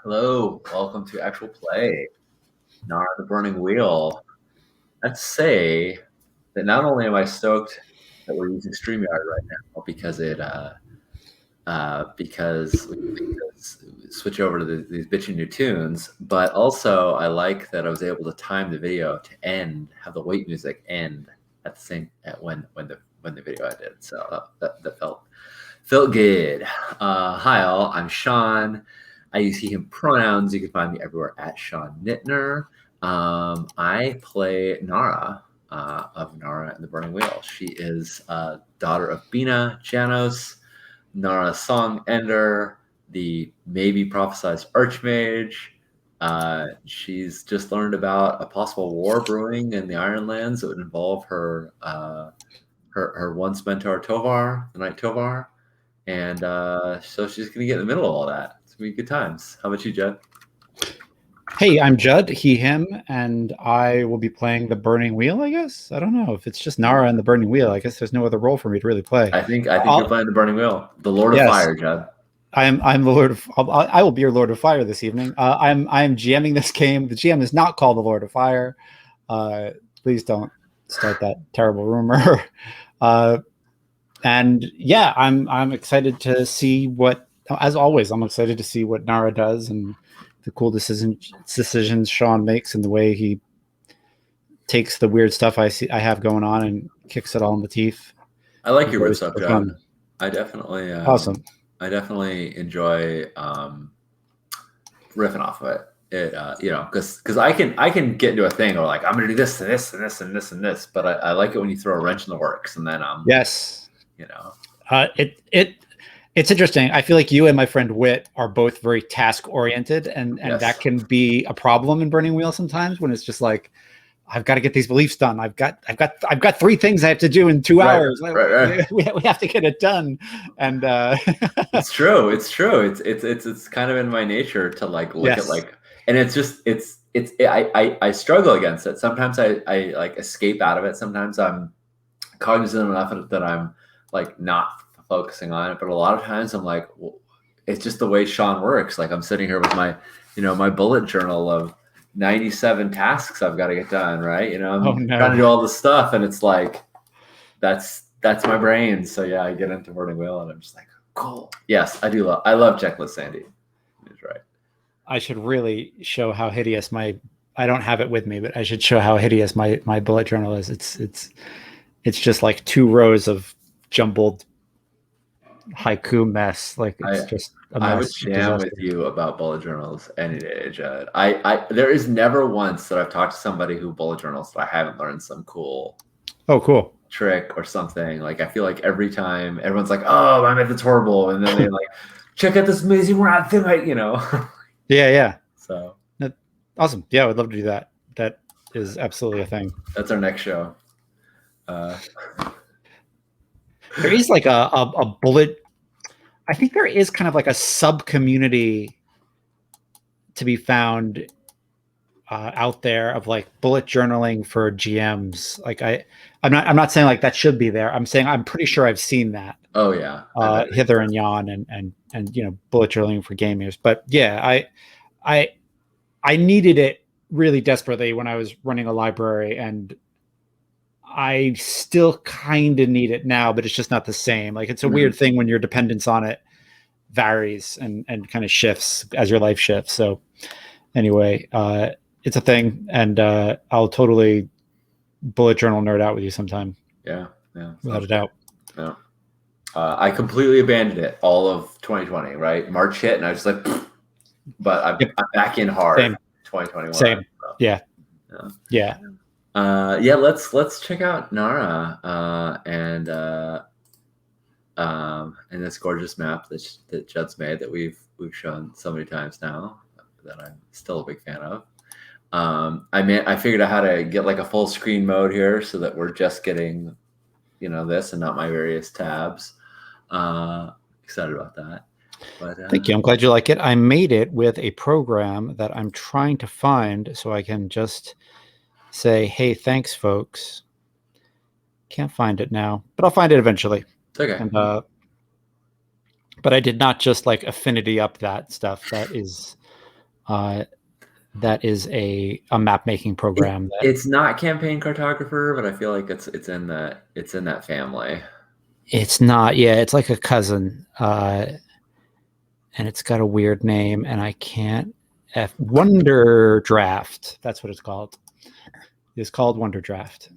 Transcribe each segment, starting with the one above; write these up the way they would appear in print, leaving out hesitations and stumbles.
Hello, welcome to Actual Play, Nara the Burning Wheel. Let's say that not only am I stoked that we're using StreamYard right now because we can switch over to these bitchy new tunes, but also I like that I was able to time the video to end, have the wait music end at the same at when the video ended. So that felt good. Hi all, I'm Sean. I use he, him pronouns. You can find me everywhere at Sean Nittner. I play Nara of Nara and the Burning Wheel. She is daughter of Bina Janos, Nara's song ender, the maybe prophesized archmage. She's just learned about a possible war brewing in the Ironlands that would involve her once mentor Tovar, the Knight Tovar. And so she's going to get in the middle of all that. It's going to be good times. How about you, Jed? Hey, I'm Judd, he, him, and I will be playing the Burning Wheel, I guess. I don't know if it's just Nara and the Burning Wheel. I guess there's no other role for me to really play. I think you're playing the Burning Wheel, the Lord of Fire, Judd. I'm the Lord of. I will be your Lord of Fire this evening. I'm GMing this game. The GM is not called the Lord of Fire. Please don't start that terrible rumor. And yeah, I'm excited to see what. As always, I'm excited to see what Nara does and the cool decisions Sean makes and the way he takes the weird stuff I have going on and kicks it all in the teeth. I like your weird stuff, John. I definitely awesome. I definitely enjoy riffing off of it. Because I can get into a thing or like I'm gonna do this and this and this and this and this, but I like it when you throw a wrench in the works and then yes, It's interesting. I feel like you and my friend Whit are both very task oriented, and yes, that can be a problem in Burning Wheel sometimes when it's just like, I've got to get these beliefs done. I've got 3 things I have to do in 2 hours. Right. We have to get it done. And it's true. It's kind of in my nature to like look at like, and it's just I struggle against it. Sometimes I like escape out of it. Sometimes I'm cognizant enough of it that I'm like not focusing on it, but a lot of times I'm like, well, it's just the way Sean works. Like I'm sitting here with my, my bullet journal of 97 tasks I've got to get done, right? I'm trying to do all this stuff, and it's like that's my brain. So yeah, I get into Burning Wheel, and I'm just like, cool. Yes, I love Checklist Sandy. He's right. I should really show how hideous I don't have it with me, but I should show how hideous my bullet journal is. It's just like 2 rows of jumbled haiku mess. Like it's just a mess. I would jam with you about bullet journals any day, Judd. There is never once that I've talked to somebody who bullet journals that I haven't learned some cool trick or something. Like I feel like every time everyone's like, oh, my method's horrible, and then they like check out this amazing rad thing, yeah so awesome. Yeah, I would love to do that. That is absolutely a thing. That's our next show. There is like a bullet. I think there is kind of like a sub community to be found out there of like bullet journaling for GMs. Like I'm not saying like that should be there. I'm saying I'm pretty sure I've seen that. Oh yeah, hither and yon and bullet journaling for gamers. But yeah, I needed it really desperately when I was running a library, and I still kind of need it now, but it's just not the same. Like it's a weird thing when your dependence on it varies and kind of shifts as your life shifts. So anyway, it's a thing, and I'll totally bullet journal nerd out with you sometime. Yeah. Without a doubt. Yeah. I completely abandoned it all of 2020, right? March hit, and I was like, but I'm back in hard. Same. 2021. Same. So. Yeah. Let's check out Nara and this gorgeous map that Judd's made that we've shown so many times now that I'm still a big fan of. I figured out how to get like a full screen mode here so that we're just getting, this and not my various tabs. Excited about that. But, thank you. I'm glad you like it. I made it with a program that I'm trying to find so I can just say, hey, thanks, folks. Can't find it now, but I'll find it eventually. It's okay. And, but I did not just like affinity up that stuff. That is that is a map making program that It's not campaign cartographer, but I feel like it's in that family. it's not. Yeah, it's like a cousin, and it's got a weird name, and I can't. Wonder Draft. That's what it's called. It's called Wonder Draft.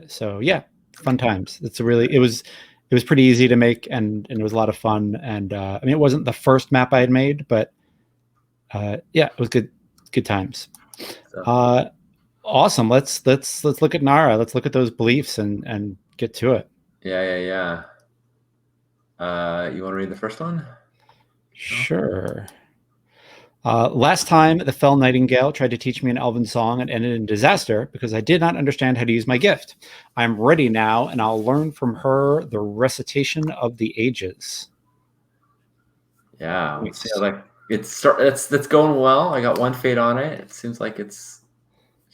So yeah, fun times. It was pretty easy to make, and it was a lot of fun. And I mean, it wasn't the first map I had made, but yeah, it was good times. So Uh, awesome. Let's look at Nara. Let's look at those beliefs and get to it. yeah. You want to read the first one? No? Sure. Last time, the fell nightingale tried to teach me an elven song and ended in disaster because I did not understand how to use my gift. I'm ready now, and I'll learn from her the recitation of the ages. Yeah, let's see how Nice. that that's going well. I got one fate on it. It seems like this,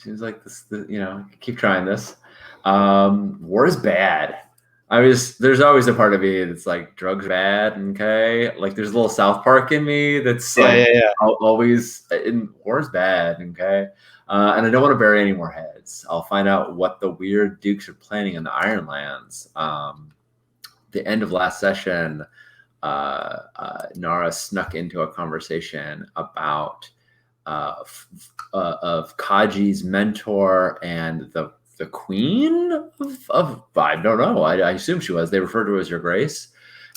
you know, keep trying this. War is bad. There's always a part of me that's like drugs are bad. Okay, like there's a little South Park in me that's Yeah, like yeah, yeah. always in war is bad. Okay, and I don't want to bury any more heads. I'll find out what the weird dukes are planning in the Ironlands. The end of last session, Nara snuck into a conversation about of Kaji's mentor and the queen of I don't know. I assume she was. They referred to her as Your Grace,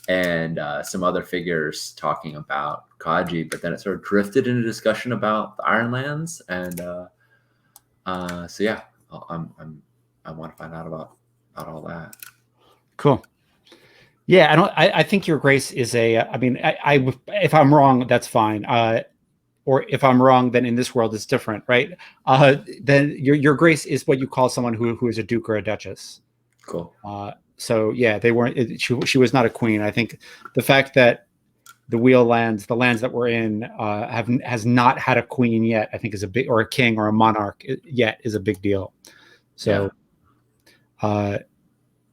and some other figures talking about Kaji. But then it sort of drifted into discussion about the Ironlands, and so yeah, I want to find out about all that. Cool. Yeah, I think your grace is a. I mean, if I'm wrong, that's fine. Or if I'm wrong, then in this world it's different, right? Then your grace is what you call someone who is a duke or a duchess. Cool. So yeah, they weren't. She was not a queen. I think the fact that the wheel lands, the lands that we're in, has not had a queen yet, I think is a big, or a king or a monarch yet, is a big deal. Yeah. So uh,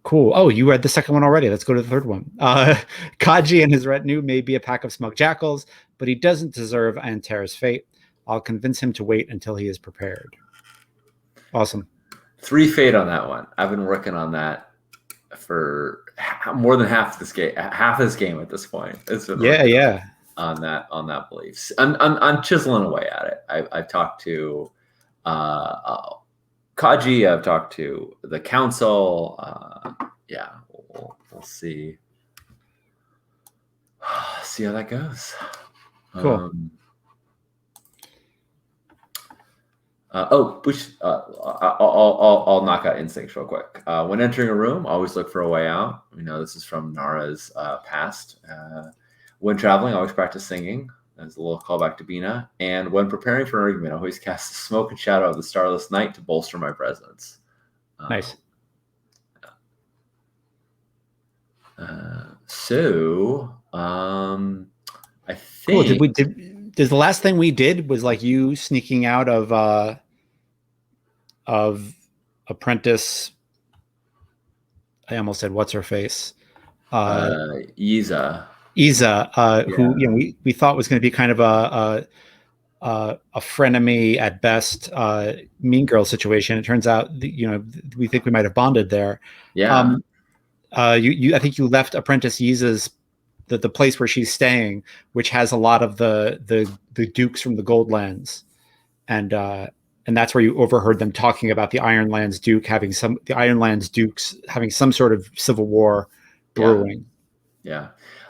cool. Oh, you read the second one already. Let's go to the third one. Kaji and his retinue may be a pack of smug jackals, but he doesn't deserve Antera's fate. I'll convince him to wait until he is prepared. Awesome. 3 fate on that one. I've been working on that for more than half this game at this point. It's been Yeah, working yeah. on that beliefs. I'm chiseling away at it. I've talked to Kaji. I've talked to the council. Yeah, we'll see how that goes. Cool. I'll knock out instincts real quick. When entering a room, always look for a way out. We know this is from Nara's past. When traveling, always practice singing. As a little callback to Bina. And when preparing for an argument, always cast the smoke and shadow of the starless night to bolster my presence. Nice. I Cool. think Does the last thing we did was like you sneaking out of apprentice? I almost said what's her face. Yiza. Isa, Yeah. who we thought was going to be kind of a frenemy at best, mean girl situation. It turns out, we think we might have bonded there. Yeah. I think you left Apprentice Yiza's the place where she's staying, which has a lot of the dukes from the Goldlands, and that's where you overheard them talking about the Ironlands dukes having some sort of civil war brewing. Yeah.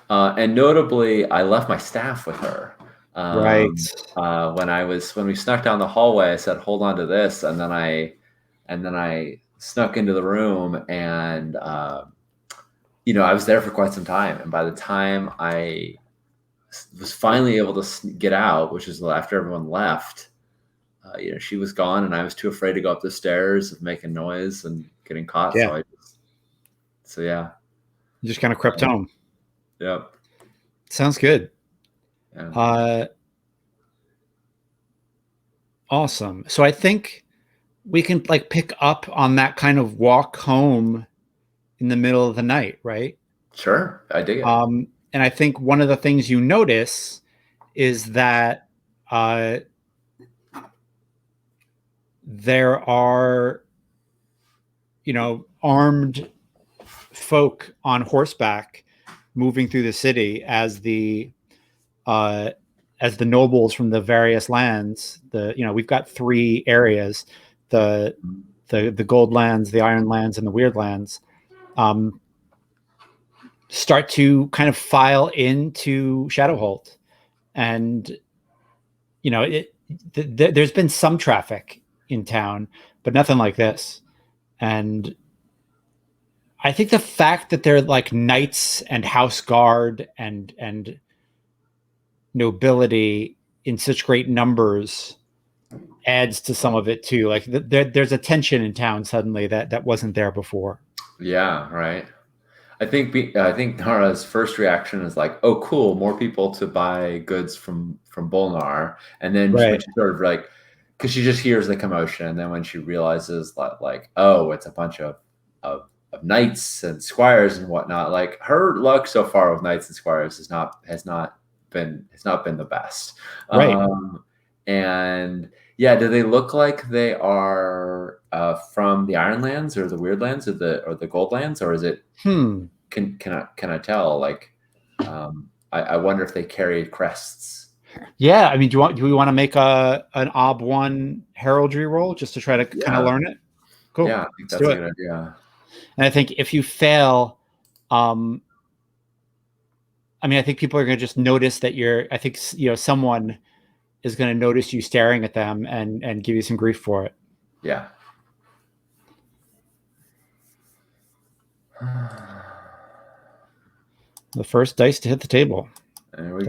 And notably, I left my staff with her. Right. When we snuck down the hallway, I said, "Hold on to this," and then I snuck into the room, and I was there for quite some time. And by the time I was finally able to get out, which was after everyone left, she was gone, and I was too afraid to go up the stairs of making noise and getting caught. Yeah. So yeah. You just kind of crept home. Yep. Sounds good. Yeah. Awesome. So I think we can pick up on that kind of walk home in the middle of the night, right? Sure. I dig it. And I think one of the things you notice is that there are, armed folk on horseback moving through the city uh, as the nobles from the various lands. We've got three areas: the the gold lands, the iron lands, and the weird lands. Um, start to kind of file into Shadowhold, and there's been some traffic in town, but nothing like this. And I think the fact that they're like knights and house guard and nobility in such great numbers adds to some of it too. Like there's a tension in town suddenly that wasn't there before. Yeah, right. I think Nara's first reaction is like, "Oh, cool, more people to buy goods from Bolnar." And then when Right. she sort of like, because she just hears the commotion, and then when she realizes that, like, oh, it's a bunch of knights and squires and whatnot. Like, her luck so far with knights and squires has not been the best. Right. And yeah, do they look like they are from the Ironlands or the Weirdlands or the Goldlands, or is it? Can I tell? Like, I wonder if they carry crests. Yeah. I mean, do we want to make an Ob 1 heraldry roll just to try to kind of Yeah, learn it? Cool. yeah, I think Let's that's do a it. good idea. And I think if you fail, um, I mean, I think people are going to just notice that I think someone is going to notice you staring at them and give you some grief for it. Yeah. The first dice to hit the table. There we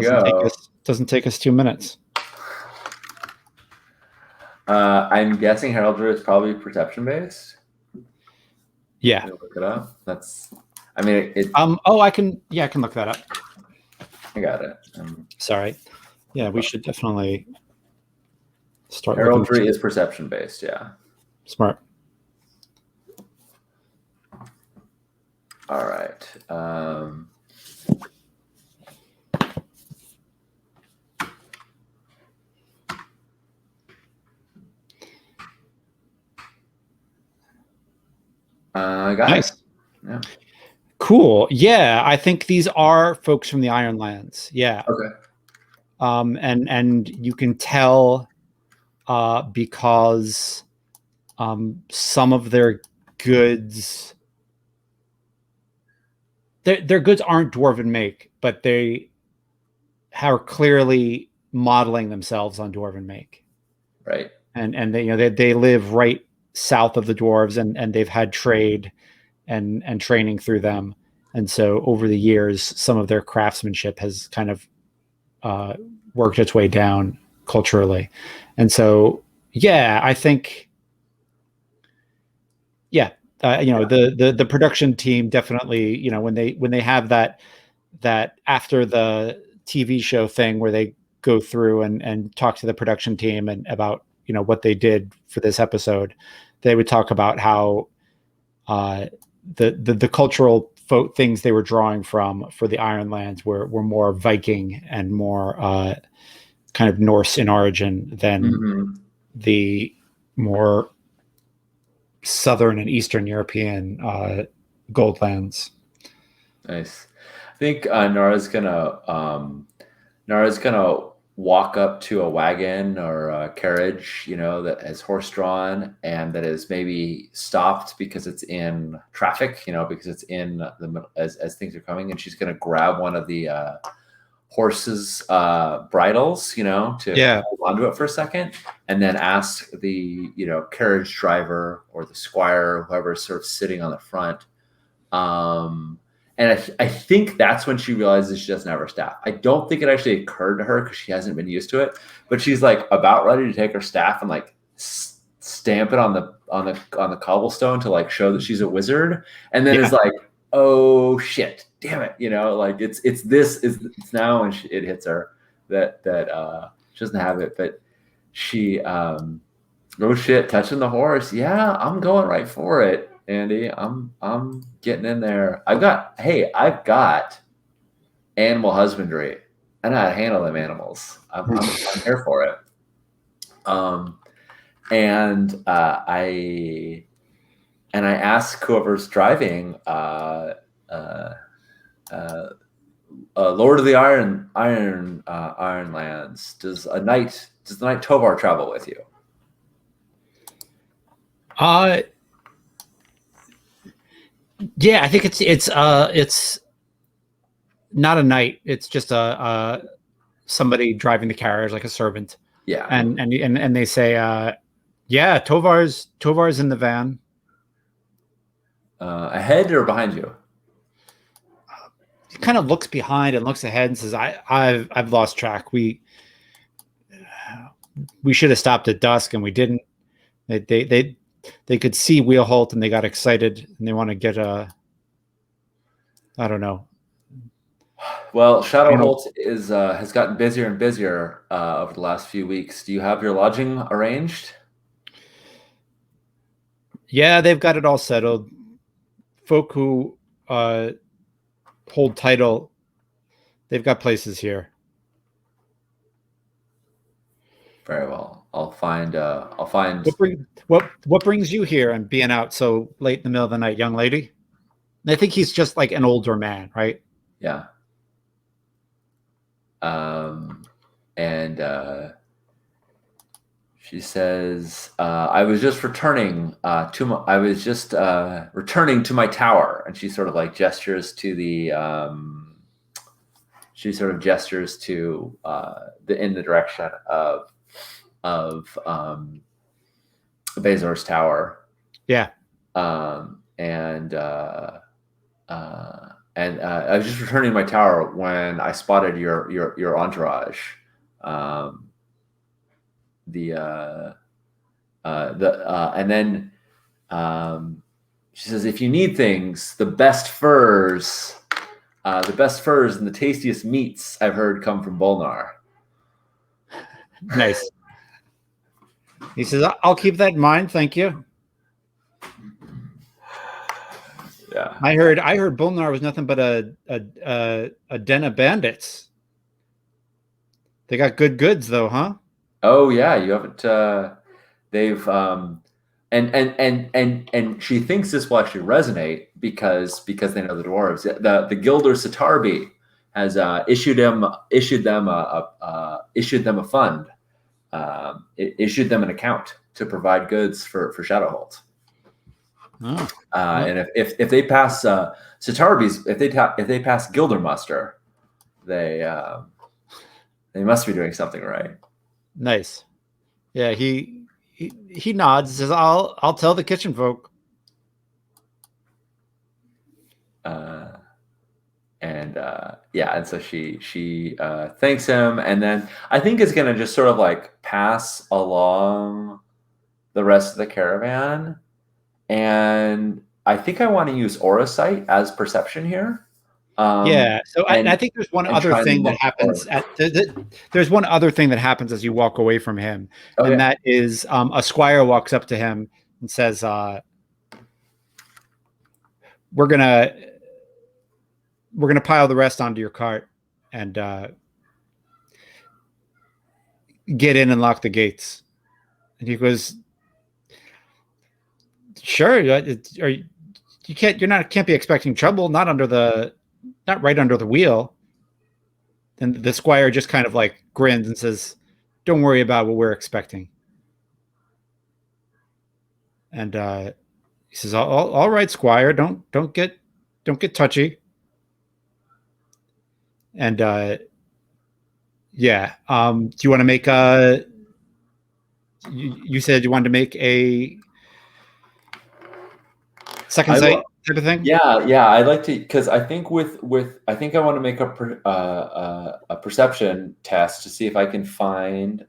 Doesn't take go. us 2 minutes. I'm guessing heraldry is probably perception based. Yeah. Look it up. I mean, it. Oh, I can look that up. I got it. Sorry. Yeah, we should definitely start Heraldry looking. is perception based. Yeah. Smart. All right. I got Nice. it. Yeah. Cool. Yeah, I think these are folks from the Ironlands. Yeah. Okay. And you can tell because some of their goods their goods aren't dwarven make, but they are clearly modeling themselves on dwarven make. Right. And they live right south of the dwarves, and they've had trade and training through them. And so over the years, some of their craftsmanship has kind of worked its way down culturally. And so, yeah, I think, yeah, the production team definitely, when they have that after the TV show thing where they go through and talk to the production team and about what they did for this episode, they would talk about how the cultural things they were drawing from for the Ironlands were more Viking and more kind of Norse in origin than the more Southern and Eastern European Goldlands. Nice. I think Nara's gonna walk up to a wagon or a carriage, that is horse drawn and that is maybe stopped because it's in traffic, because it's in the middle as things are coming, and she's gonna grab one of the horse's bridles, to hold onto it for a second, and then ask the carriage driver or the squire, whoever is sort of sitting on the front. And I think that's when she realizes she doesn't have her staff. I don't think it actually occurred to her because she hasn't been used to it. But she's like about ready to take her staff and like stamp it on the cobblestone to like show that she's a wizard, and then is like, oh shit, damn it, like it's now when it hits her that she doesn't have it, but she oh shit, touching the horse. Yeah, I'm going right for it. Andy, I'm getting in there. I've got animal husbandry. I know how to handle them animals. I'm here for it. Um, and I ask whoever's driving, uh, uh, Lord of the Ironlands, does the knight Tovar travel with you? Uh, yeah, I think it's not a knight. It's just a somebody driving the carriage, like a servant. Yeah. And they say, yeah, Tovar's in the van. Ahead or behind you? He kind of looks behind and looks ahead and says, I've lost track. We should have stopped at dusk and we didn't. They could see Wheelholt and they got excited and they want to get I don't know. Well, I don't know. Shadowholt has gotten busier and busier over the last few weeks. Do you have your lodging arranged? Yeah, they've got it all settled. Folk who hold title, they've got places here. Very well. I'll find. I'll find. What brings you here and being out so late in the middle of the night, young lady? I think he's just like an older man, right? Yeah. And she says, "I was just returning to my. I was just returning to my tower," and she sort of like gestures to the. She sort of gestures to in the direction of Bezor's tower. Yeah. And I was just returning to my tower when I spotted your entourage. And then she says, if you need things, the best furs and the tastiest meats I've heard come from Bolnar. Nice. He says, I'll keep that in mind. Thank you. Yeah. I heard Bolnar was nothing but a den of bandits. They got good goods though, huh? Oh yeah, you haven't. They've and she thinks this will actually resonate because they know the dwarves. The Gilder Sitarbi has issued them a fund, issued them an account to provide goods for Shadowholt. Oh. And if they pass Sitarbi's, if they pass Gildermuster, they must be doing something right. Nice. Yeah, he nods and says, I'll tell the kitchen folk. And so she thanks him, and then I think is going to just sort of like pass along the rest of the caravan. And I think I want to use Aura Sight as perception here. Yeah. So I think there's one other thing that happens there's one other thing that happens as you walk away from him. Okay. And that is a squire walks up to him and says, we're gonna pile the rest onto your cart and get in and lock the gates. And he goes, sure. You can't be expecting trouble, not right under the wheel. And the squire just kind of like grins and says, don't worry about what we're expecting. And he says, all right, squire, don't get touchy. And yeah, do you want to make you said you wanted to make a second sight type of thing? Yeah, I'd like to, because I think I think I want to make a perception test to see if I can find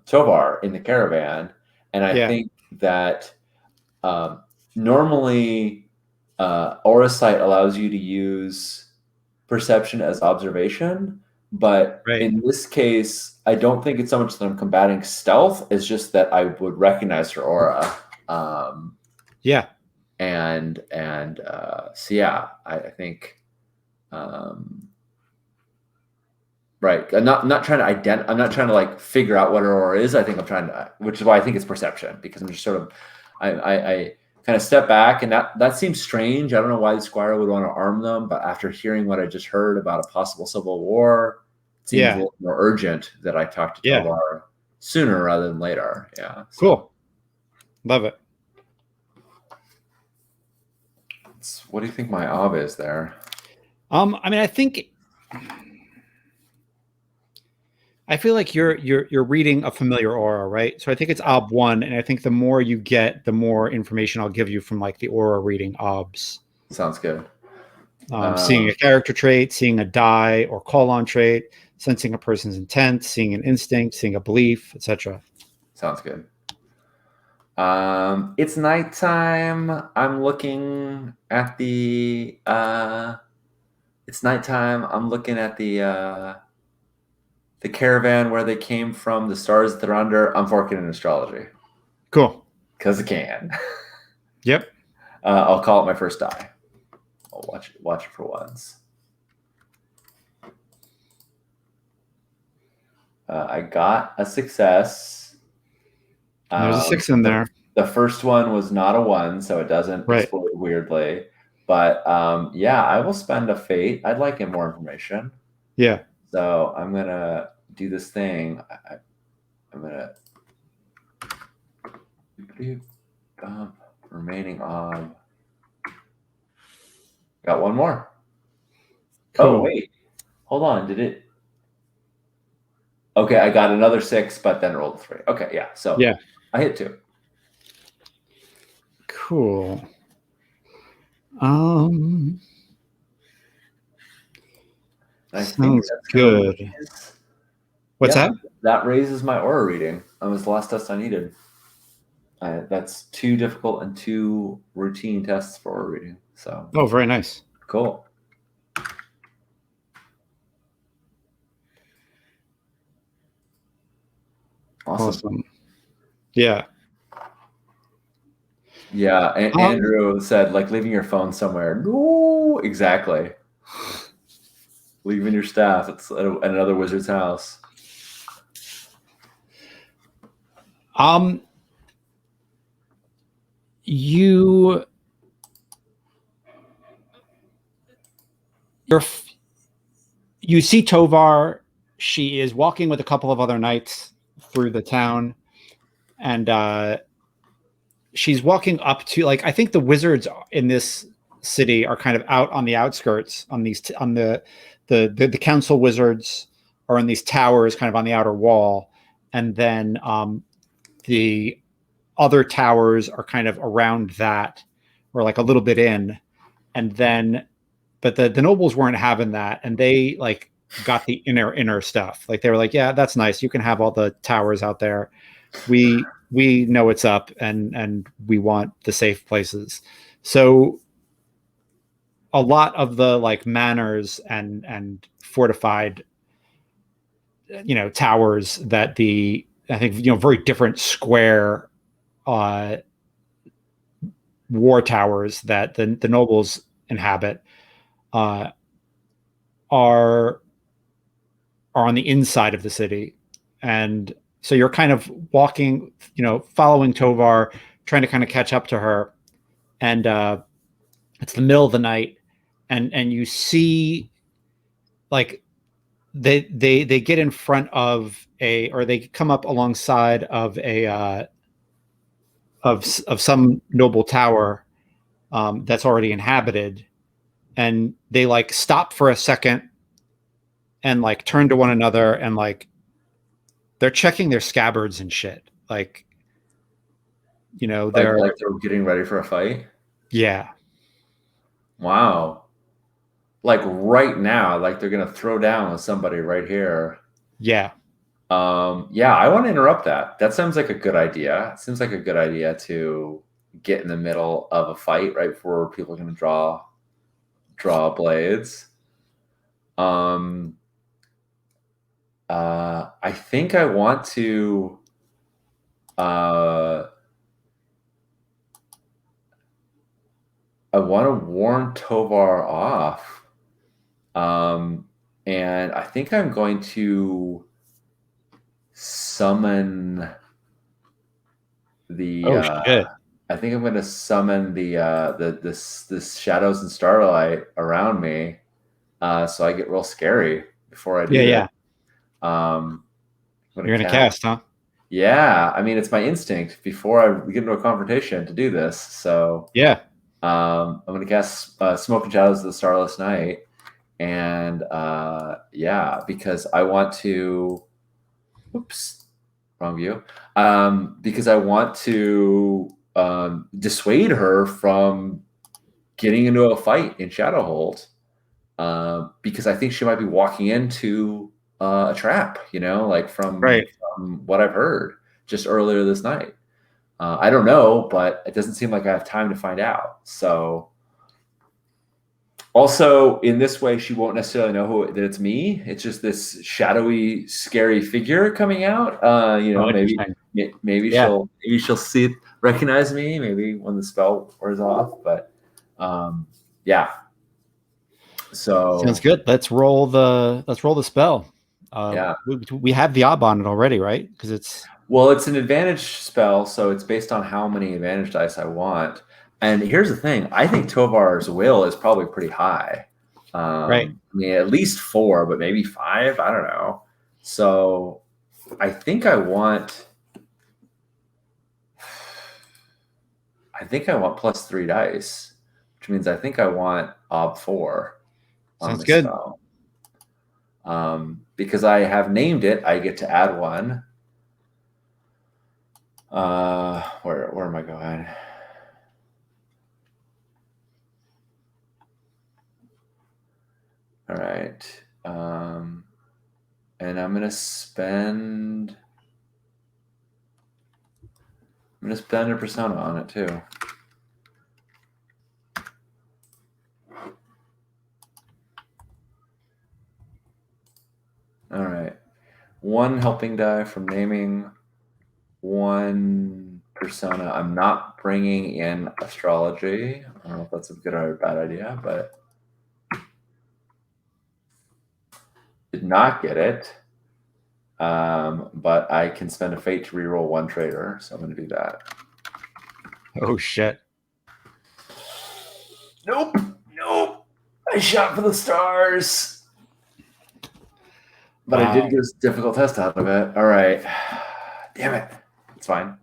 Tovar in the caravan, and I think that normally Aura Sight allows you to use perception as observation. But in this case, I don't think it's so much that I'm combating stealth. It's just that I would recognize her aura. Yeah. And so yeah, I think Um, right. I'm not trying to I'm not trying to like figure out what Aurora is. I think I'm trying to, which is why I think it's perception, because I'm just sort of, I kind of step back, and that seems strange. I don't know why the Squire would want to arm them, but after hearing what I just heard about a possible civil war, it seems a Yeah. little more urgent that I talk to Yeah. Tovar sooner rather than later. Yeah. So Cool. Love it. what do you think my ob is there? I mean, I feel like you're reading a familiar aura, right? So I think it's ob one, and I think the more you get, the more information I'll give you from like the aura reading obs. Sounds good. Seeing a character trait, seeing a die or call on trait, sensing a person's intent, seeing an instinct, seeing a belief, etc. Sounds good. It's nighttime. I'm looking at the it's nighttime. I'm looking at the caravan where they came from, the stars that they're under. I'm forking in astrology. Cool. Because I can. Yep. I'll call it my first die. I'll watch it for once. I got a success. There's a 6 in there. The first one was not a 1, so it doesn't explode weirdly. But yeah, I will spend a fate. I'd like more information. Yeah. So I'm gonna do this thing. I'm gonna remaining on. Got one more. Cool. Oh wait, hold on. Did it? Okay, I got another 6, but then rolled a 3. Okay, yeah. So yeah, I hit 2. Cool. I Sounds think that's good. What's that? That raises my aura reading. That was the last test I needed. That's 2 difficult and 2 routine tests for aura reading. So. Oh, very nice. Cool. Awesome. Yeah. Yeah, and Andrew said, like, leaving your phone somewhere. No, exactly. Leaving your staff at another wizard's house. You see Tovar. She is walking with a couple of other knights through the town, and she's walking up to, like, I think the wizards in this city are kind of out on the outskirts, on the council wizards are in these towers kind of on the outer wall, and then the other towers are kind of around that, or like a little bit in, and then but the nobles weren't having that, and they like got the inner stuff. Like they were like, yeah, that's nice, you can have all the towers out there, we know what's up, and we want the safe places. So a lot of the like manors and fortified towers that I think very different square war towers that the nobles inhabit are on the inside of the city. And so you're kind of walking, following Tovar, trying to kind of catch up to her, and it's the middle of the night, and you see, like, they get in front of or they come up alongside of of some noble tower that's already inhabited, and they like stop for a second and like turn to one another, and like they're checking their scabbards and shit, like they're like they're getting ready for a fight. Yeah. Wow. Like right now, like they're gonna throw down with somebody right here. Yeah. Yeah, I want to interrupt that. That sounds like a good idea. It seems like a good idea to get in the middle of a fight right before people are going to draw blades. I think I want to warn Tovar off. And I think I'm going to summon the Oh shit. I think I'm going to summon this shadows and starlight around me, so I get real scary before I Yeah, do that. yeah. I'm going You're to gonna cast. cast, huh? Yeah, I mean it's my instinct before I get into a confrontation to do this. So Yeah. I'm going to cast Smoke and Shadows of the Starless Night, and yeah, because I want to. Oops, wrong view. Because I want to dissuade her from getting into a fight in Shadowhold. Because I think she might be walking into a trap, like from, Right. from what I've heard just earlier this night. I don't know, but it doesn't seem like I have time to find out. So, also in this way, she won't necessarily know that it's me. It's just this shadowy, scary figure coming out. Oh, Maybe interesting. maybe Yeah. she'll recognize me. Maybe when the spell wears off. But yeah. Sounds So good. Let's roll the spell. yeah. We have the ob on it already, right? Because it's Well, it's an advantage spell, so it's based on how many advantage dice I want. And here's the thing: I think Tovar's will is probably pretty high. right. I mean, at least 4, but maybe 5. I don't know. So I think I want. I think I want +3 dice, which means I think I want Ob 4 on Sounds the good. spell. Because I have named it, I get to add 1. Where am I going? All right. And I'm gonna spend a persona on it too. All right. 1 helping die from naming, 1 persona. I'm not bringing in astrology. I don't know if that's a good or a bad idea, but did not get it. But I can spend a fate to reroll 1 traitor, so I'm going to do that. Oh shit. Nope. I shot for the stars, but I did Wow. get a difficult test out of it. All right. Damn it. It's fine.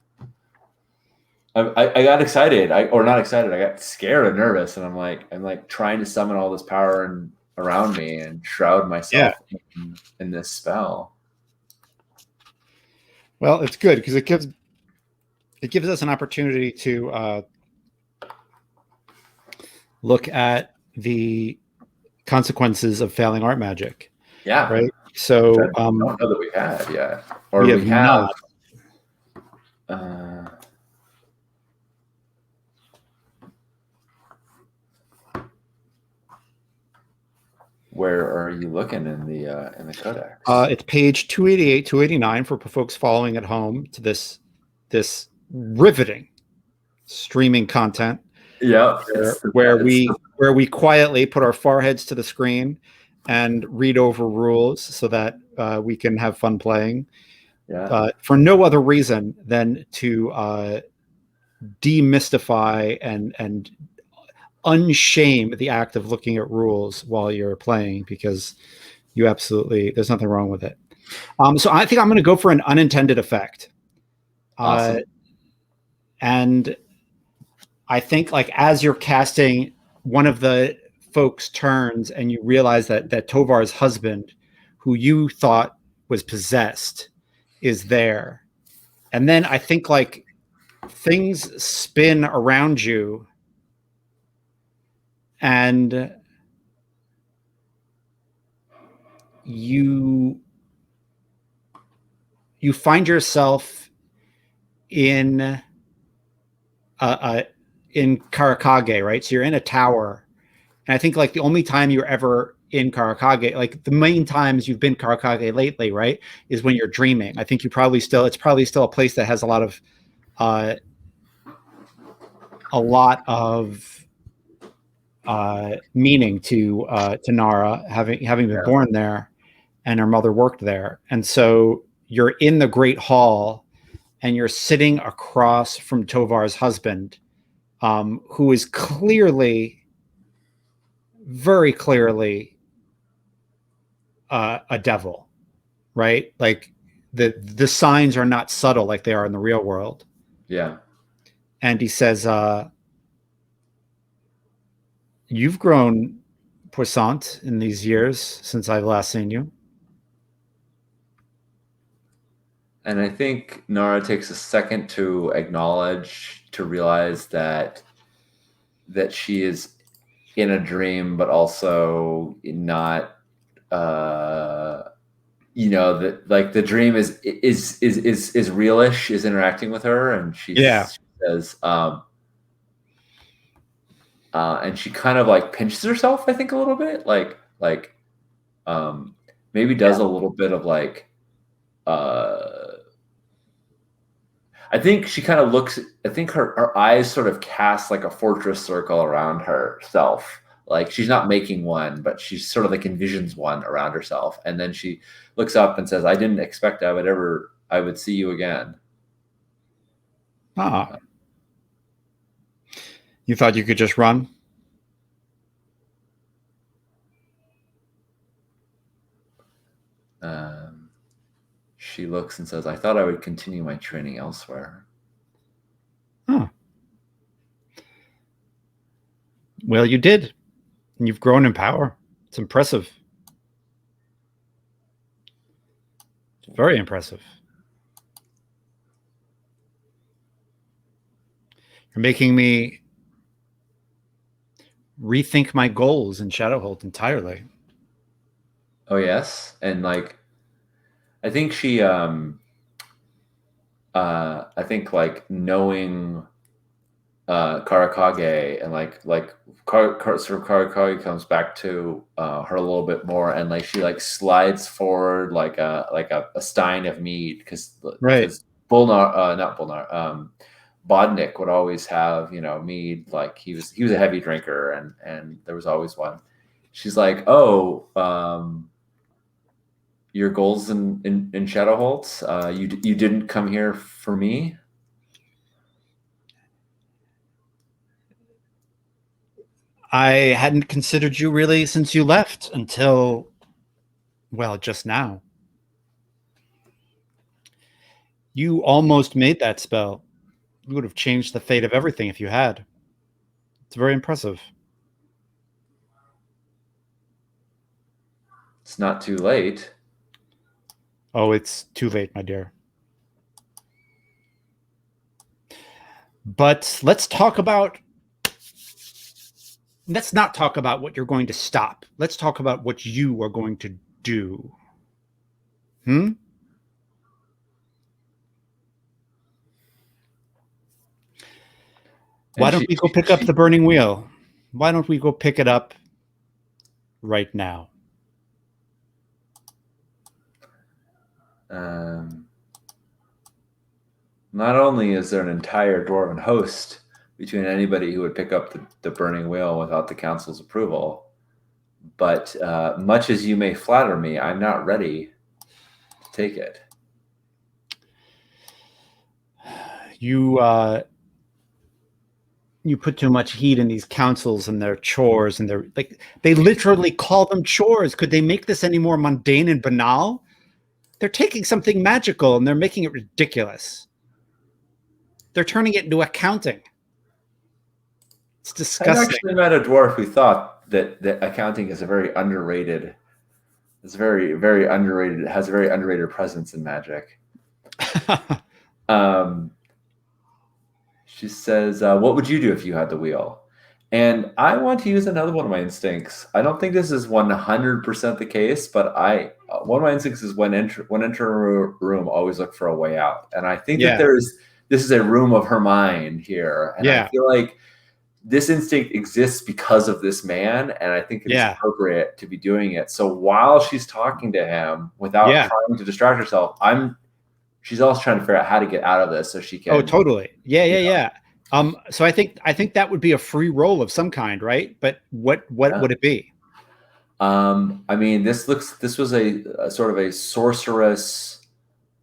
I got excited. Or not excited. I got scared and nervous, and I'm like trying to summon all this power around me and shroud Yeah. myself in this spell. Well, it's good because it gives us an opportunity to look at the consequences of failing art magic, Yeah, right? which I So don't know that we've had yet, or we have we have. not. Uh, where are you looking in the codex? It's page 288, 289 for folks following at home to this riveting streaming content Yeah, where we quietly put our foreheads to the screen and read over rules so that we can have fun playing for no other reason than to demystify and unshame the act of looking at rules while you're playing, because there's nothing wrong with it. So I think I'm going to go for an unintended effect. Awesome. And I think, like, as you're casting one of the folks turns and you realize that Tovar's husband, who you thought was possessed, is there. And then I think, like, things spin around you and you find yourself in in Karakage, right? So you're in a tower, and I think, like, the only time you're ever in Karakage, like the main times you've been Karakage lately, right, is when you're dreaming. I think it's probably still a place that has a lot of uh, meaning to Nara, having been Yeah. born there, and her mother worked there. And so you're in the Great Hall, and you're sitting across from Tovar's husband, who is clearly, very clearly, a devil, right? Like the signs are not subtle like they are in the real world. Yeah. And he says, "You've grown puissant in these years since I've last seen you." And I think Nara takes a second to acknowledge, to realize that she is in a dream, but also not. That like the dream is realish, is interacting with her, and she Yeah. says, and she kind of like pinches herself, I think, a little bit, maybe does a little bit of like. I think she kind of looks. I think her eyes sort of cast like a fortress circle around herself. Like she's not making one, but she sort of like envisions one around herself, and then she looks up and says, "I didn't expect I would see you again." Ah. You thought you could just run? She looks and says, "I thought I would continue my training elsewhere." Huh. Well, you did. And you've grown in power. It's impressive. It's very impressive. You're making me rethink my goals in Shadowhold entirely. Oh yes, and like I think I think like knowing Karakage, and sort of Karakage comes back to her a little bit more, and like she like slides forward like a stein of mead, because Right. Bulnar, not Bulnar, Bodnik would always have mead. Like he was a heavy drinker, and there was always one. She's like, "Oh, your goals in Shadowholts, you didn't come here for me." I hadn't considered you really since you left until, well, just now. You almost made that spell. You would have changed the fate of everything if you had. It's very impressive. It's not too late. Oh, it's too late, my dear. But let's not talk about what you're going to stop. Let's talk about what you are going to do. Hmm? Why don't we go pick up the burning wheel? Why don't we go pick it up right now? Not only is there an entire dwarven host between anybody who would pick up the burning wheel without the council's approval, but much as you may flatter me, I'm not ready to take it. You put too much heat in these councils and their chores, and they literally call them chores. Could they make this any more mundane and banal? They're taking something magical and they're making it ridiculous. They're turning it into accounting. It's disgusting. I've actually met a dwarf who thought that accounting is a very underrated. It's very underrated. It has a very underrated presence in magic. She says, "What would you do if you had the wheel?" And I want to use another one of my instincts. I don't think this is 100% the case, but one of my instincts is when entering a room, always look for a way out. And I think that this is a room of her mind here, and I feel like this instinct exists because of this man, and I think it is appropriate to be doing it. So while she's talking to him without trying to distract herself, she's also trying to figure out how to get out of this so she can. Oh, totally. Yeah. So I think that would be a free roll of some kind, right? But what Yeah. would it be? I mean, this was a sort of a sorceress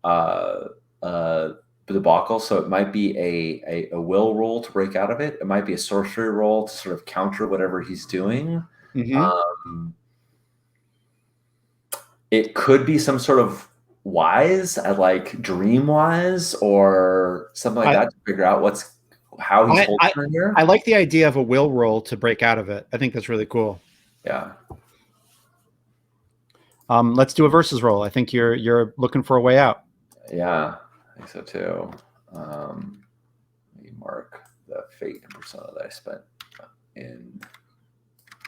uh, uh, debacle, so it might be a will roll to break out of it. It might be a sorcery roll to sort of counter whatever he's doing. Mm-hmm. Um, it could be some sort of wise, like dream wise, or something like I, that to figure out how he's I holding I her I here. like the idea of a will roll to break out of it. I think that's really cool. Yeah, Let's do a versus roll. I think you're looking for a way out. yeah, I think so too. Let me mark the fate and persona that I spent in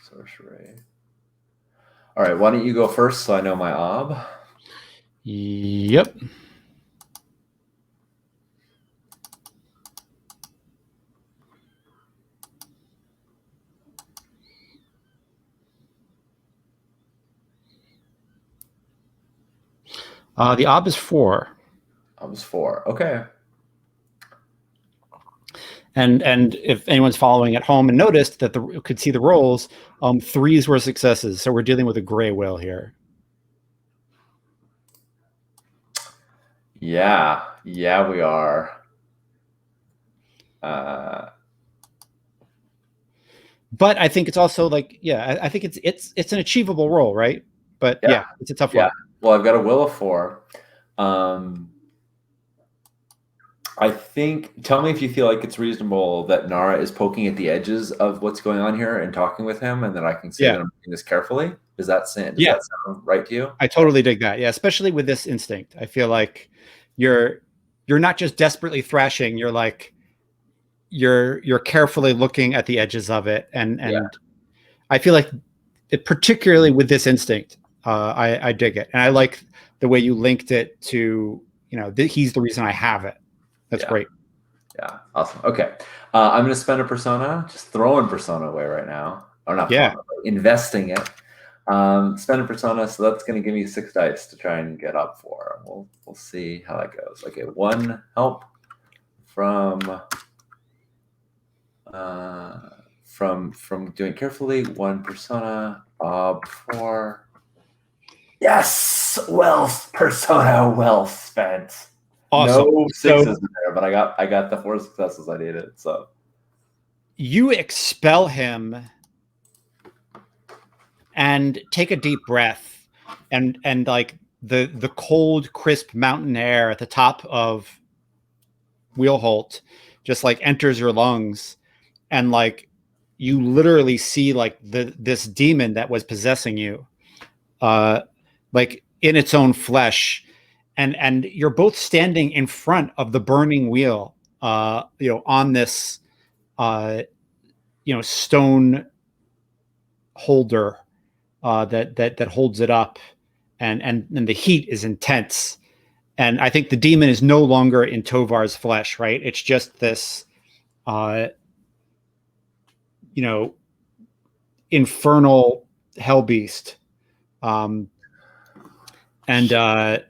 sorcery. All right, why don't you go first so I know my ob? Yep. The ob is 4. I was 4. Okay. And if anyone's following at home and noticed that could see the rolls, 3s were successes. So we're dealing with a gray will here. Yeah, yeah, we are. Uh, But I think it's also like, yeah, I think it's an achievable role, right? But yeah, yeah, it's a tough yeah. one. Well, I've got a will of 4. Um, I think. Tell me if you feel like it's reasonable that Nara is poking at the edges of what's going on here and talking with him, and that I can say Yeah, that I'm doing this carefully. Does yeah, that sound right to you? I totally dig that. Yeah, especially with this instinct, I feel like you're you're not just desperately thrashing. You're like you're carefully looking at the edges of it, Yeah, and I feel like particularly with this instinct, I dig it, and I like the way you linked it to he's the reason I have it. That's yeah, great. yeah. Awesome. Okay, I'm going to spend a persona. Just throwing persona away right now, or not Yeah. throwing, investing it. Spend a persona, so that's going to give me 6 dice to try and get up for. We'll see how that goes. Okay, 1 help from from doing carefully. 1 persona. 4. Yes, wealth persona, well spent. Awesome. No So 6s in there, but I got the 4 successes I needed. So you expel him and take a deep breath, and like the cold, crisp mountain air at the top of Wheelholt just like enters your lungs, and like you literally see like this demon that was possessing you, uh, like in its own flesh, and you're both standing in front of the burning wheel, on this, uh, stone holder, that holds it up, and the heat is intense. And I think the demon is no longer in Tovar's flesh, right? It's just this, uh, you know, infernal hell beast. Um, and and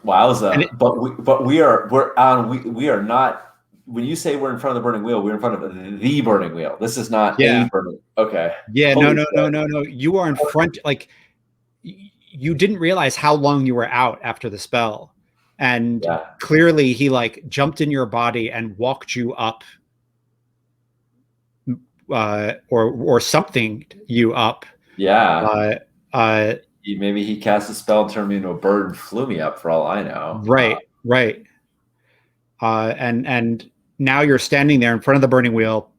wowza! it, But we are not. When you say we're in front of the burning wheel, we're in front of the burning wheel. This is not a yeah, burning. Okay. yeah, no, Holy no, no, shit. no, no. You are in front. Like you didn't realize how long you were out after the spell, and Yeah. clearly he like jumped in your body and walked you up, or something you up. Yeah. Uh, uh, Maybe he cast a spell and turned me into a bird and flew me up for all I know. right, right. And now you're standing there in front of the burning wheel,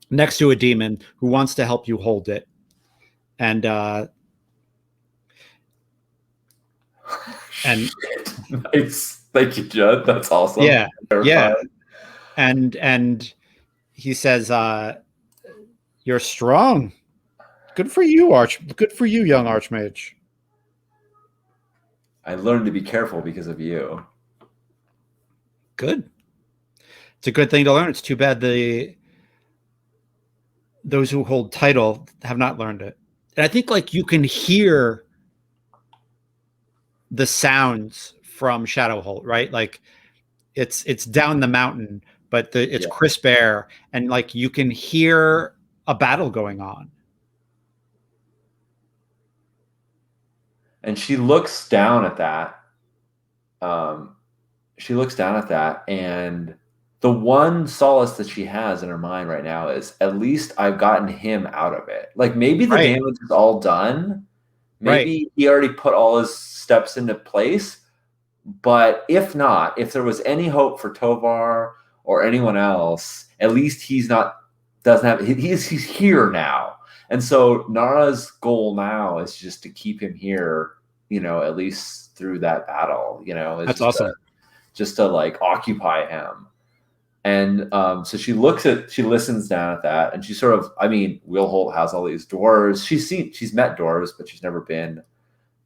next to a demon who wants to help you hold it, and and Nice. Thank you, Judd. That's awesome. yeah, yeah, Terrifying. and he says, "You're strong. Good for you, Good for you, young Archmage. I learned to be careful because of you. Good. It's a good thing to learn. It's too bad those who hold title have not learned it." And I think like you can hear the sounds from Shadowhold, right? Like it's down the mountain, but it's Yeah. crisp air, and like you can hear a battle going on. And she looks down at that. Um, she looks down at that, and the one solace that she has in her mind right now is, at least I've gotten him out of it. Like, maybe the Right. damage is all done. Right. Maybe he already put all his steps into place. But if not, if there was any hope for Tovar or anyone else, at least he's not, doesn't have, he's here now. And so Nara's goal now is just to keep him here, at least through that battle, is That's awesome. just to like occupy him. And so she listens down at that, and she sort of, Wheelholt has all these doors. She's met doors, but she's never been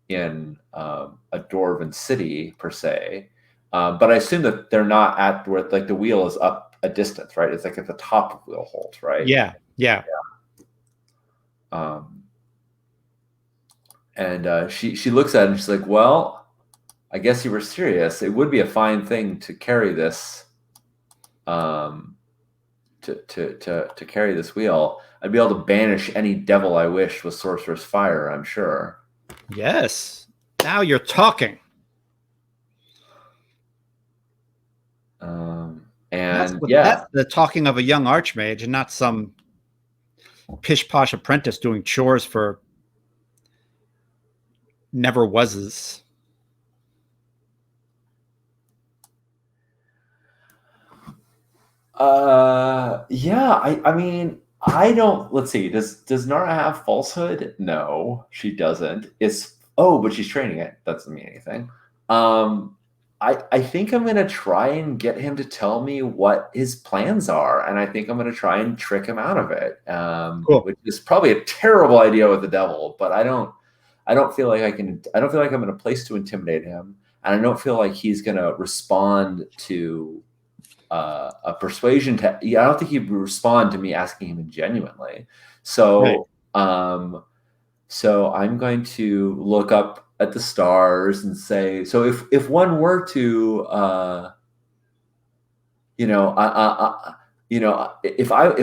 in a dwarven city per se. But I assume that they're not at where, like, the wheel is up a distance, right? It's like at the top of Wheelholt, right? Yeah. Yeah. And she looks at it and she's like, well, I guess you were serious. It would be a fine thing to carry this, to carry this wheel. I'd be able to banish any devil I wish with Sorcerer's Fire, I'm sure. Yes. Now you're talking. And that's the talking of a young archmage, and not some pish posh apprentice doing chores for never wases. Yeah, I don't, let's see, does Nara have falsehood? No, she doesn't. But she's training it. That doesn't mean anything. I think I'm gonna try and get him to tell me what his plans are, and I think I'm gonna try and trick him out of it. Cool. Which is probably a terrible idea with the devil, but I don't feel like I don't feel like I'm in a place to intimidate him, and I don't feel like he's gonna respond to a persuasion. I don't think he'd respond to me asking him genuinely. So, right. So I'm going to look up at the stars and say, so if one were to, if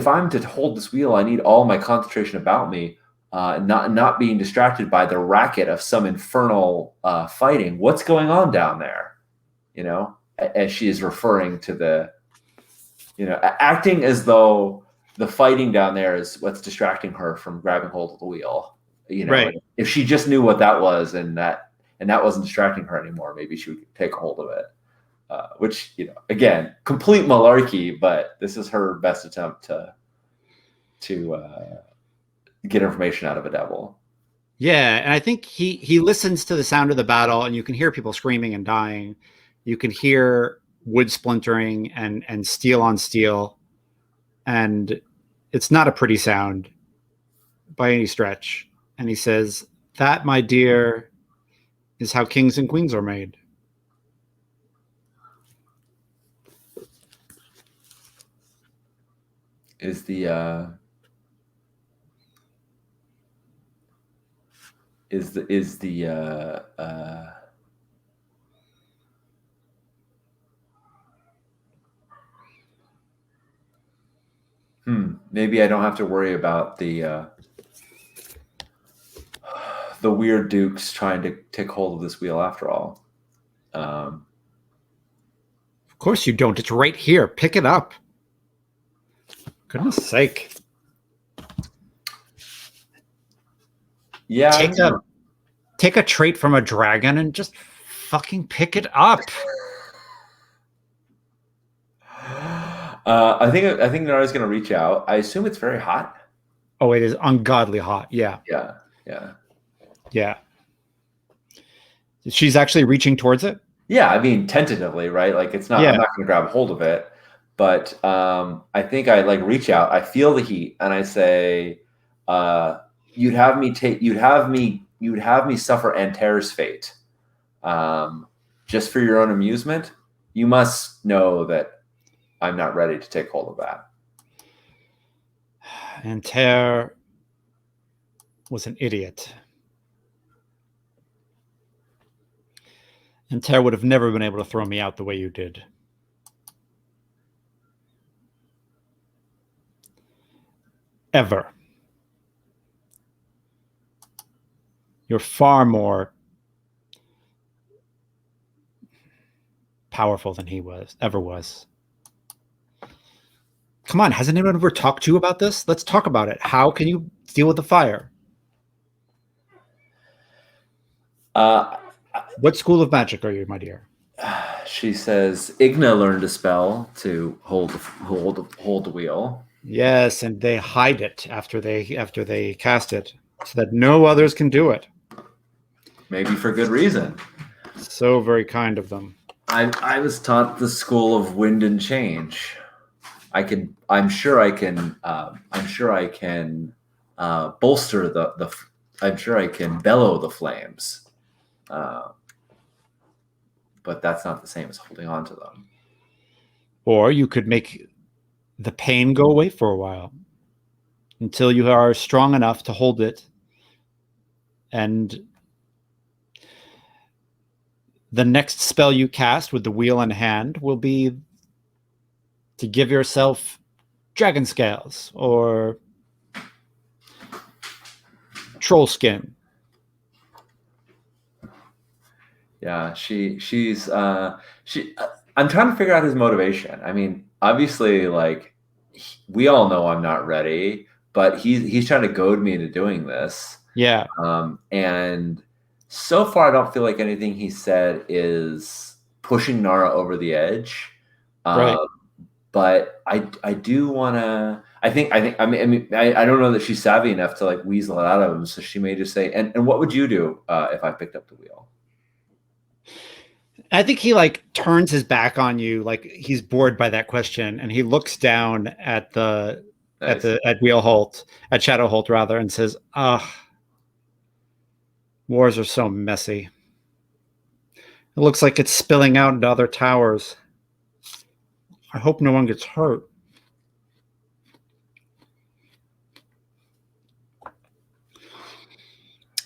I'm to hold this wheel, I need all my concentration about me, not being distracted by the racket of some infernal fighting. What's going on down there? As she is referring to the, acting as though the fighting down there is what's distracting her from grabbing hold of the wheel. Right. If she just knew what that was, and that wasn't distracting her anymore, maybe she would take hold of it. Which, again, complete malarkey, but this is her best attempt to get information out of a devil. Yeah, and I think he listens to the sound of the battle, and you can hear people screaming and dying. You can hear wood splintering and steel on steel, and it's not a pretty sound by any stretch. And he says, that, my dear, is how kings and queens are made. Is the maybe I don't have to worry about the weird dukes trying to take hold of this wheel after all. Of course you don't. It's right here. Pick it up. Goodness sake. Yeah. Take a trait from a dragon and just fucking pick it up. I think Nara's going to reach out. I assume it's very hot. Oh, it is ungodly hot. Yeah. Yeah. She's actually reaching towards it? Yeah, tentatively, right? Like, it's not, I'm not going to grab hold of it, but I think I like reach out. I feel the heat, and I say, you'd have me suffer Antare's fate, just for your own amusement. You must know that I'm not ready to take hold of that. Antare was an idiot. Antare would have never been able to throw me out the way you did. ever. You're far more powerful than he ever was. Come on, hasn't anyone ever talked to you about this? Let's talk about it. How can you deal with the fire? Uh, What school of magic are you, my dear? she says Igna learned a spell to hold the wheel. Yes, and they hide it after they cast it, so that no others can do it. Maybe for good reason. So very kind of them. I was taught the school of wind and change. I'm sure I can. I'm sure I can bolster the. I'm sure I can bellow the flames. But that's not the same as holding on to them. Or you could make the pain go away for a while until you are strong enough to hold it. And the next spell you cast with the wheel in hand will be to give yourself dragon scales or troll skin. Yeah, I'm trying to figure out his motivation. I mean, obviously, like we all know I'm not ready, but he's trying to goad me into doing this. Yeah. And so far, I don't feel like anything he said is pushing Nara over the edge. Right. But I do want to. I don't know that she's savvy enough to like weasel it out of him. So she may just say, "And what would you do if I picked up the wheel?" I think he like turns his back on you, like he's bored by that question, and he looks down at the Nice. at Wheelholt, at Shadowholt rather, and says, "Ah, wars are so messy. It looks like it's spilling out into other towers. I hope no one gets hurt."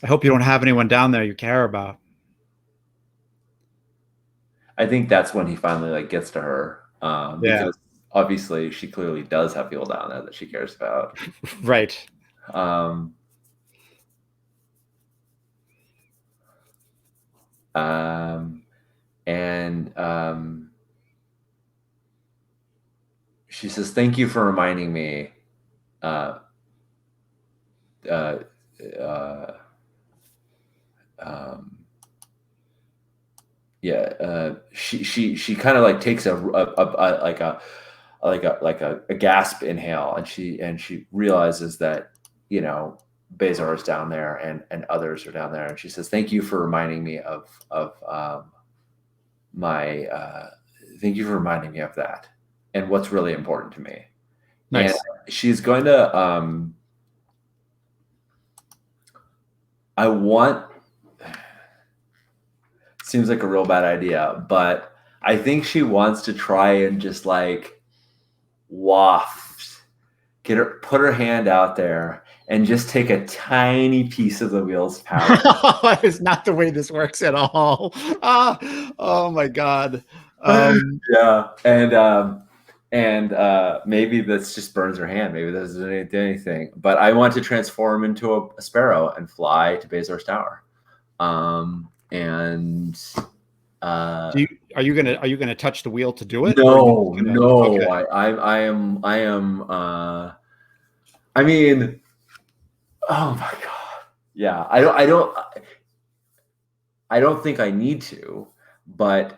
I hope you don't have anyone down there you care about. I think that's when he finally like gets to her, Yeah. because obviously she clearly does have people down there that she cares about. Right. Um, um, and she says, "Thank you for reminding me." Uh, uh, uh, um, yeah, she kind of like takes a gasp inhale, and she realizes that Bezor is down there and others are down there, and she says, "Thank you for reminding me of my thank you for reminding me of that and what's really important to me." Nice. And she's going to I want seems like a real bad idea, but I think she wants to try and just like waft, put her hand out there and just take a tiny piece of the wheel's power. That is not the way this works at all. Oh my God. Yeah. And maybe this just burns her hand. Maybe this doesn't do anything. But I want to transform into a sparrow and fly to Bezor's Tower. And are you gonna touch the wheel to do it? No, Okay. I am. I mean, oh my god, yeah. I don't think I need to, but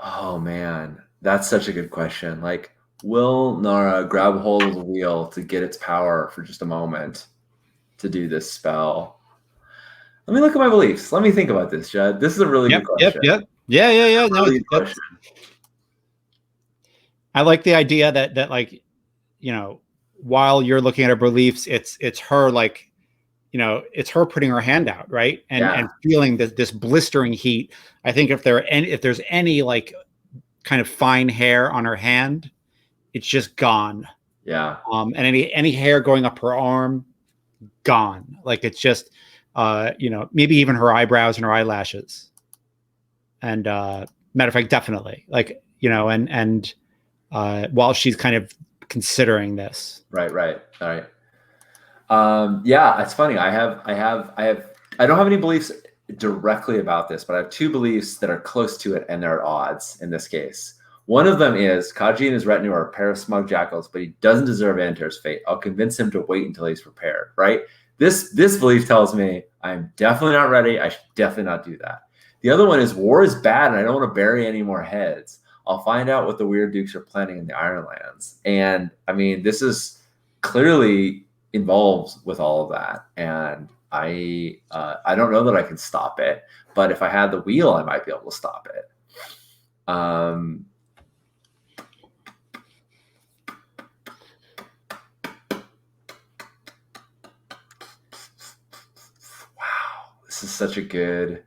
oh man, that's such a good question. Like, will Nara grab hold of the wheel to get its power for just a moment to do this spell? Let me look at my beliefs. Let me think about this, Jed. This is a really good question. Yeah. No, Really good question. I like the idea that like, while you're looking at her beliefs, it's her like, it's her putting her hand out, right, and feeling this blistering heat. I think if there's any like kind of fine hair on her hand, it's just gone. Yeah. And any hair going up her arm, gone. Like it's just, maybe even her eyebrows and her eyelashes. And matter of fact, definitely, like, and while she's kind of considering this. Right. All right. Yeah, it's funny. I don't have any beliefs directly about this, but I have two beliefs that are close to it, and they're at odds in this case. One of them is Kaji and his retinue are a pair of smug jackals, but he doesn't deserve Antar's fate. I'll convince him to wait until he's prepared. Right? This belief tells me I'm definitely not ready. I should definitely not do that. The other one is war is bad, and I don't want to bury any more heads. I'll find out what the Weird Dukes are planning in the Ironlands. And I mean, this is clearly involved with all of that, and I don't know that I can stop it, but if I had the wheel, I might be able to stop it. Wow, this is such a good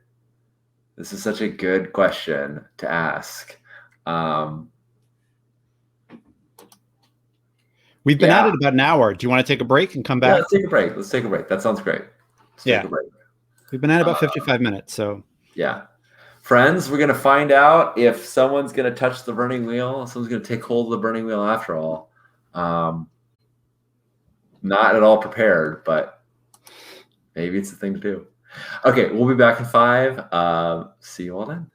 question to ask. We've been at it about an hour. Do you want to take a break and come back? Yeah, let's take a break. That sounds great. Take a break. We've been at about 55 minutes. So yeah. Friends, we're going to find out if someone's going to touch the burning wheel. Someone's going to take hold of the burning wheel after all. Not at all prepared, but maybe it's the thing to do. Okay, we'll be back in 5. See you all then.